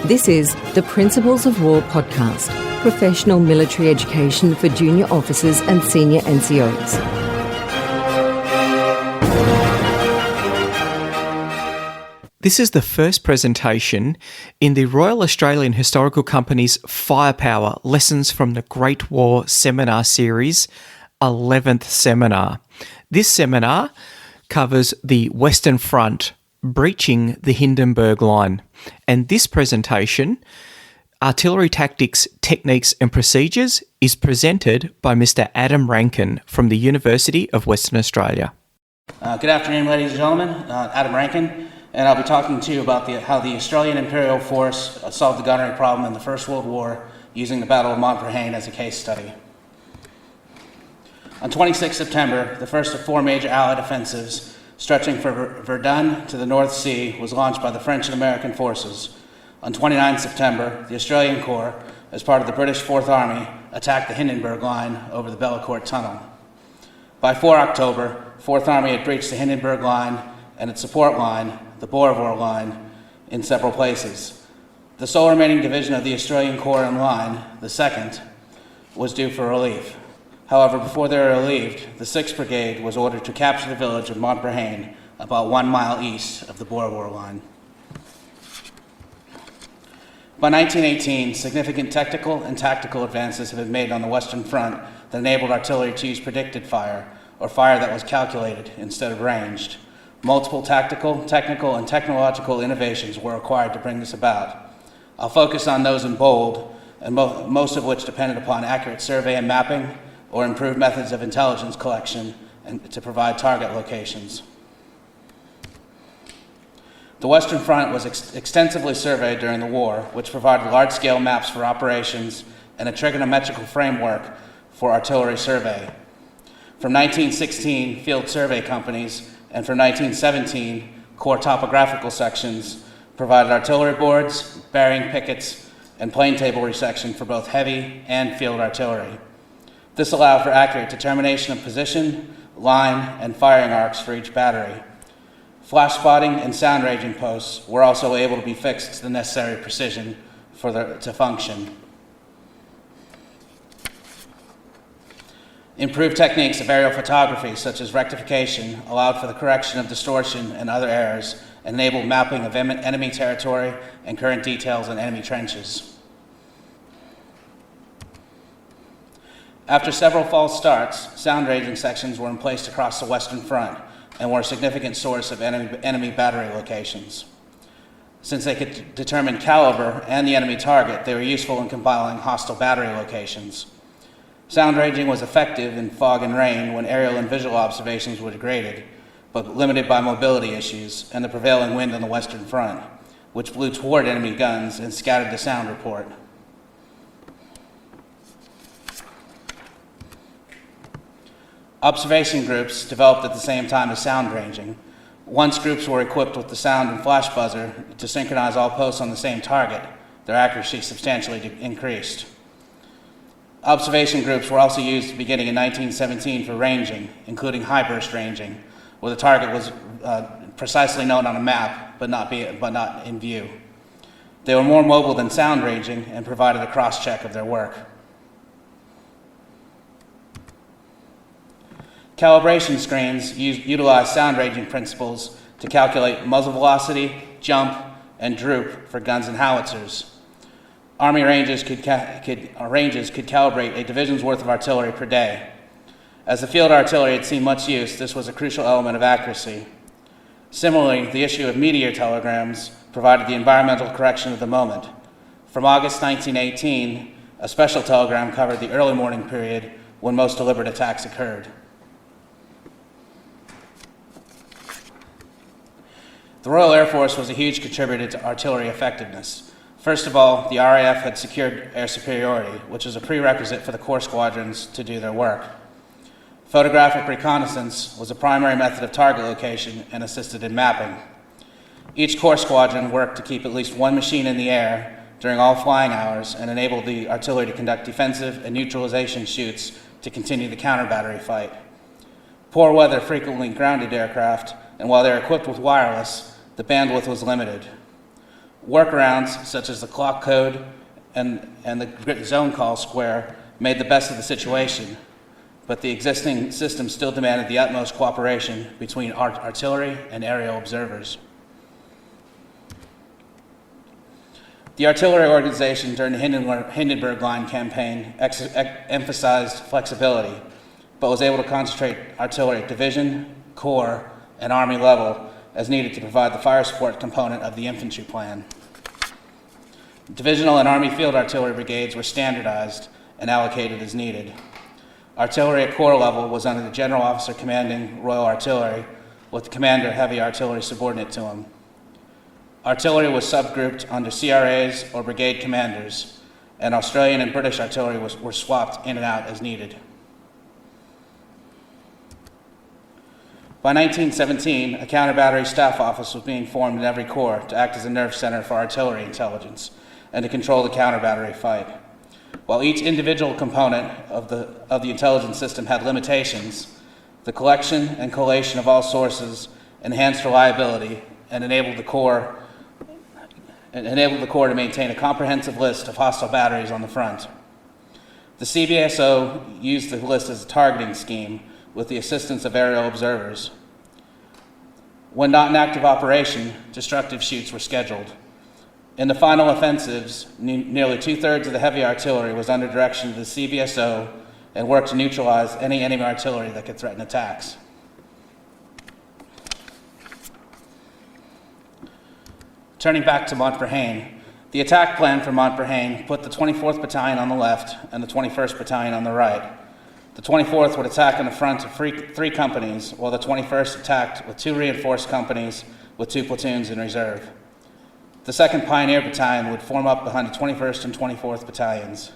This is the Principles of War podcast, professional military education for junior officers and senior NCOs. This is the first presentation in the Royal Australian Historical Company's Firepower Lessons from the Great War seminar series, 11th seminar. This seminar covers the Western Front, breaching the Hindenburg Line. And this presentation, Artillery Tactics, Techniques and Procedures, is presented by Mr Adam Rankin from the University of Western Australia. Good afternoon, ladies and gentlemen. Adam Rankin, and I'll be talking to you about how the Australian Imperial Force solved the gunnery problem in the First World War using the Battle of Montbrehain as a case study. On 26 September, the first of four major Allied offensives stretching from Verdun to the North Sea was launched by the French and American forces. On 29 September, the Australian Corps, as part of the British Fourth Army, attacked the Hindenburg Line over the Bellecourt Tunnel. By 4 October, Fourth Army had breached the Hindenburg Line and its support line, the Boerboel Line, in several places. The sole remaining division of the Australian Corps in line, the 2nd, was due for relief. However, before they were relieved, the 6th Brigade was ordered to capture the village of Montbrehain, about 1 mile east of the Boerboel Line. By 1918, significant technical and tactical advances had been made on the Western Front that enabled artillery to use predicted fire, or fire that was calculated instead of ranged. Multiple tactical, technical, and technological innovations were required to bring this about. I'll focus on those in bold, and most of which depended upon accurate survey and mapping, or improved methods of intelligence collection and to provide target locations. The Western Front was extensively surveyed during the war, which provided large-scale maps for operations and a trigonometrical framework for artillery survey. From 1916, field survey companies, and from 1917, Corps topographical sections provided artillery boards, bearing pickets, and plane table resection for both heavy and field artillery. This allowed for accurate determination of position, line, and firing arcs for each battery. Flash spotting and sound ranging posts were also able to be fixed to the necessary precision to function. Improved techniques of aerial photography, such as rectification, allowed for the correction of distortion and other errors, and enabled mapping of enemy territory and current details in enemy trenches. After several false starts, sound ranging sections were placed across the Western Front and were a significant source of enemy battery locations. Since they could determine caliber and the enemy target, they were useful in compiling hostile battery locations. Sound ranging was effective in fog and rain when aerial and visual observations were degraded, but limited by mobility issues and the prevailing wind on the Western Front, which blew toward enemy guns and scattered the sound report. Observation groups developed at the same time as sound ranging. Once groups were equipped with the sound and flash buzzer to synchronize all posts on the same target, their accuracy substantially increased. Observation groups were also used beginning in 1917 for ranging, including high-burst ranging, where the target was precisely known on a map, but not in view. They were more mobile than sound ranging and provided a cross-check of their work. Calibration screens utilize sound ranging principles to calculate muzzle velocity, jump, and droop for guns and howitzers. Army ranges could calibrate a division's worth of artillery per day. As the field artillery had seen much use, this was a crucial element of accuracy. Similarly, the issue of meteor telegrams provided the environmental correction of the moment. From August 1918, a special telegram covered the early morning period when most deliberate attacks occurred. The Royal Air Force was a huge contributor to artillery effectiveness. First of all, the RAF had secured air superiority, which was a prerequisite for the Corps squadrons to do their work. Photographic reconnaissance was a primary method of target location and assisted in mapping. Each Corps squadron worked to keep at least one machine in the air during all flying hours and enabled the artillery to conduct defensive and neutralization shoots to continue the counter-battery fight. Poor weather frequently grounded aircraft, and while they were equipped with wireless, the bandwidth was limited. Workarounds, such as the clock code and the zone call square, made the best of the situation, but the existing system still demanded the utmost cooperation between artillery and aerial observers. The artillery organization during the Hindenburg Line campaign emphasized flexibility, but was able to concentrate artillery at division, corps, and army level as needed to provide the fire support component of the infantry plan. Divisional and Army field artillery brigades were standardized and allocated as needed. Artillery at corps level was under the general officer commanding Royal Artillery, with the commander heavy artillery subordinate to him. Artillery was subgrouped under CRAs or brigade commanders, and Australian and British artillery were swapped in and out as needed. By 1917, a counter-battery staff office was being formed in every corps to act as a nerve center for artillery intelligence and to control the counter-battery fight. While each individual component of the intelligence system had limitations, the collection and collation of all sources enhanced reliability and enabled the Corps to maintain a comprehensive list of hostile batteries on the front. The CBSO used the list as a targeting scheme with the assistance of aerial observers. When not in active operation, destructive shoots were scheduled. In the final offensives, nearly two-thirds of the heavy artillery was under direction of the CBSO and worked to neutralize any enemy artillery that could threaten attacks. Turning back to Montbrehain, the attack plan for Montbrehain put the 24th Battalion on the left and the 21st Battalion on the right. The 24th would attack in the front of three companies, while the 21st attacked with two reinforced companies with two platoons in reserve. The 2nd Pioneer Battalion would form up behind the 21st and 24th Battalions.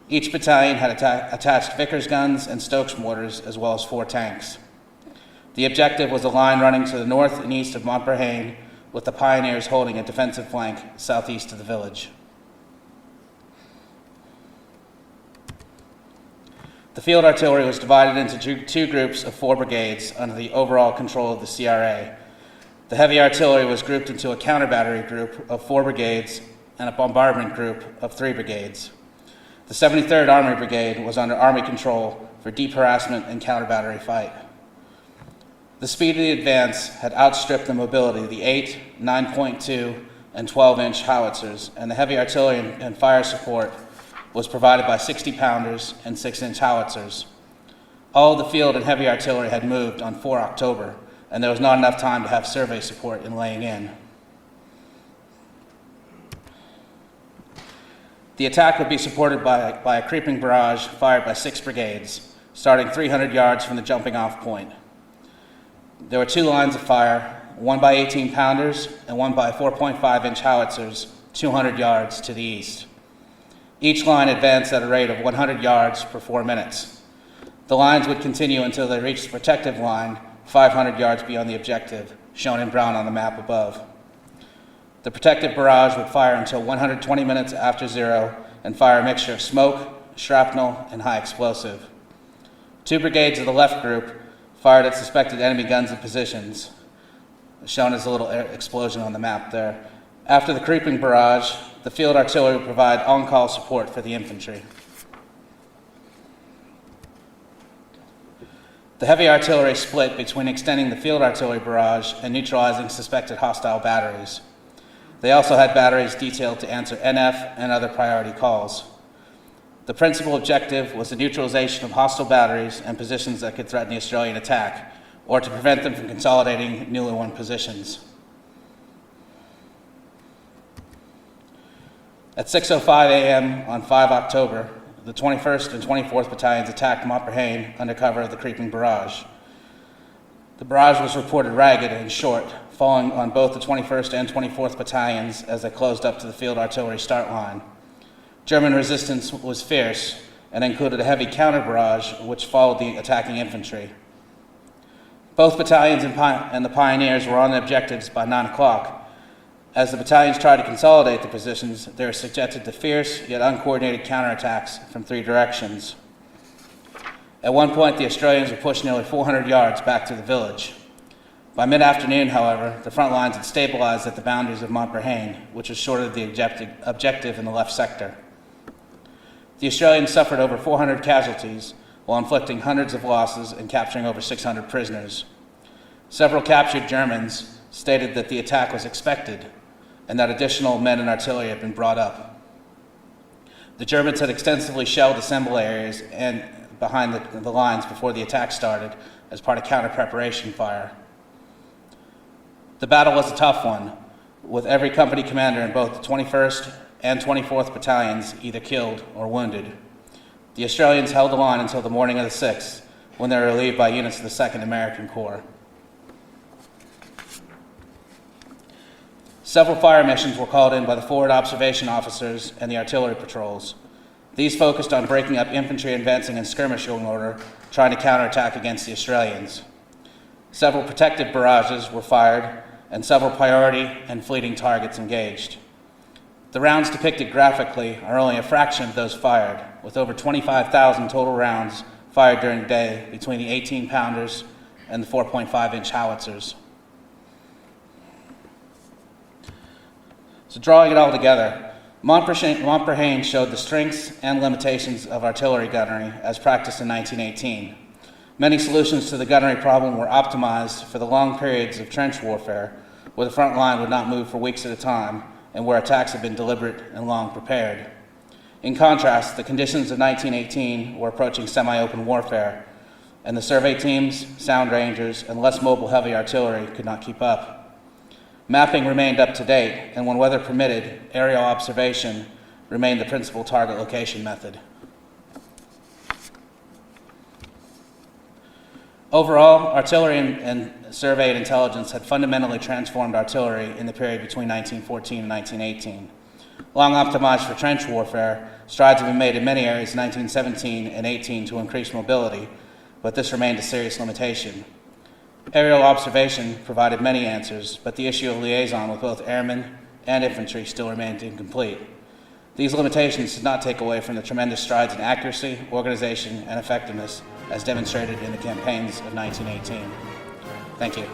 Each battalion had attached Vickers guns and Stokes mortars, as well as 4 tanks. The objective was a line running to the north and east of Montbrehain, with the Pioneers holding a defensive flank southeast of the village. The field artillery was divided into two groups of 4 brigades under the overall control of the CRA. The heavy artillery was grouped into a counter-battery group of 4 brigades and a bombardment group of 3 brigades. The 73rd Army Brigade was under Army control for deep harassment and counter-battery fight. The speed of the advance had outstripped the mobility of the 8, 9.2, and 12-inch howitzers, and the heavy artillery and fire support was provided by 60-pounders and 6-inch howitzers. All of the field and heavy artillery had moved on 4 October, and there was not enough time to have survey support in laying in. The attack would be supported by a creeping barrage fired by 6 brigades, starting 300 yards from the jumping-off point. There were 2 lines of fire, one by 18-pounders and one by 4.5-inch howitzers, 200 yards to the east. Each line advanced at a rate of 100 yards per 4 minutes. The lines would continue until they reached the protective line 500 yards beyond the objective, shown in brown on the map above. The protective barrage would fire until 120 minutes after zero and fire a mixture of smoke, shrapnel, and high explosive. 2 brigades of the left group fired at suspected enemy guns and positions, shown as a little explosion on the map there. After the creeping barrage, the field artillery would provide on-call support for the infantry. The heavy artillery split between extending the field artillery barrage and neutralizing suspected hostile batteries. They also had batteries detailed to answer NF and other priority calls. The principal objective was the neutralization of hostile batteries and positions that could threaten the Australian attack, or to prevent them from consolidating newly won positions. At 6:05 a.m. on 5 October, the 21st and 24th Battalions attacked Montbrehain under cover of the creeping barrage. The barrage was reported ragged and short, falling on both the 21st and 24th Battalions as they closed up to the field artillery start line. German resistance was fierce and included a heavy counter barrage which followed the attacking infantry. Both battalions and the Pioneers were on the objectives by 9 o'clock. As the battalions tried to consolidate the positions, they were subjected to fierce yet uncoordinated counterattacks from 3 directions. At one point, the Australians were pushed nearly 400 yards back to the village. By mid-afternoon, however, the front lines had stabilized at the boundaries of Montbrehain, which was short of the objective in the left sector. The Australians suffered over 400 casualties while inflicting hundreds of losses and capturing over 600 prisoners. Several captured Germans stated that the attack was expected and that additional men and artillery had been brought up. The Germans had extensively shelled assembly areas and behind the lines before the attack started as part of counter-preparation fire. The battle was a tough one, with every company commander in both the 21st and 24th Battalions either killed or wounded. The Australians held the line until the morning of the 6th, when they were relieved by units of the 2nd American Corps. Several fire missions were called in by the forward observation officers and the artillery patrols. These focused on breaking up infantry advancing in skirmishing order, trying to counterattack against the Australians. Several protective barrages were fired, and several priority and fleeting targets engaged. The rounds depicted graphically are only a fraction of those fired, with over 25,000 total rounds fired during the day between the 18-pounders and the 4.5-inch howitzers. So drawing it all together, Montbrehain showed the strengths and limitations of artillery gunnery as practiced in 1918. Many solutions to the gunnery problem were optimized for the long periods of trench warfare, where the front line would not move for weeks at a time and where attacks had been deliberate and long prepared. In contrast, the conditions of 1918 were approaching semi-open warfare, and the survey teams, sound rangers, and less mobile heavy artillery could not keep up. Mapping remained up to date, and when weather permitted, aerial observation remained the principal target location method. Overall, artillery and surveyed intelligence had fundamentally transformed artillery in the period between 1914 and 1918. Long optimized for trench warfare, strides have been made in many areas in 1917 and 18 to increase mobility, but this remained a serious limitation. Aerial observation provided many answers, but the issue of liaison with both airmen and infantry still remained incomplete. These limitations did not take away from the tremendous strides in accuracy, organization, and effectiveness as demonstrated in the campaigns of 1918. Thank you.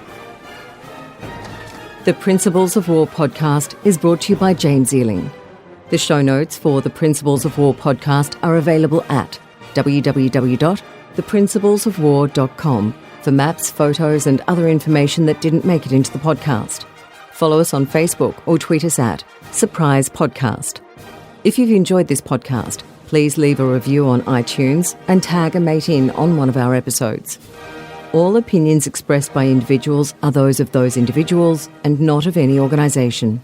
The Principles of War podcast is brought to you by James Ealing. The show notes for the Principles of War podcast are available at www.theprinciplesofwar.com for maps, photos, and other information that didn't make it into the podcast. Follow us on Facebook or tweet us at Surprise Podcast. If you've enjoyed this podcast, please leave a review on iTunes and tag a mate in on one of our episodes. All opinions expressed by individuals are those of those individuals and not of any organisation.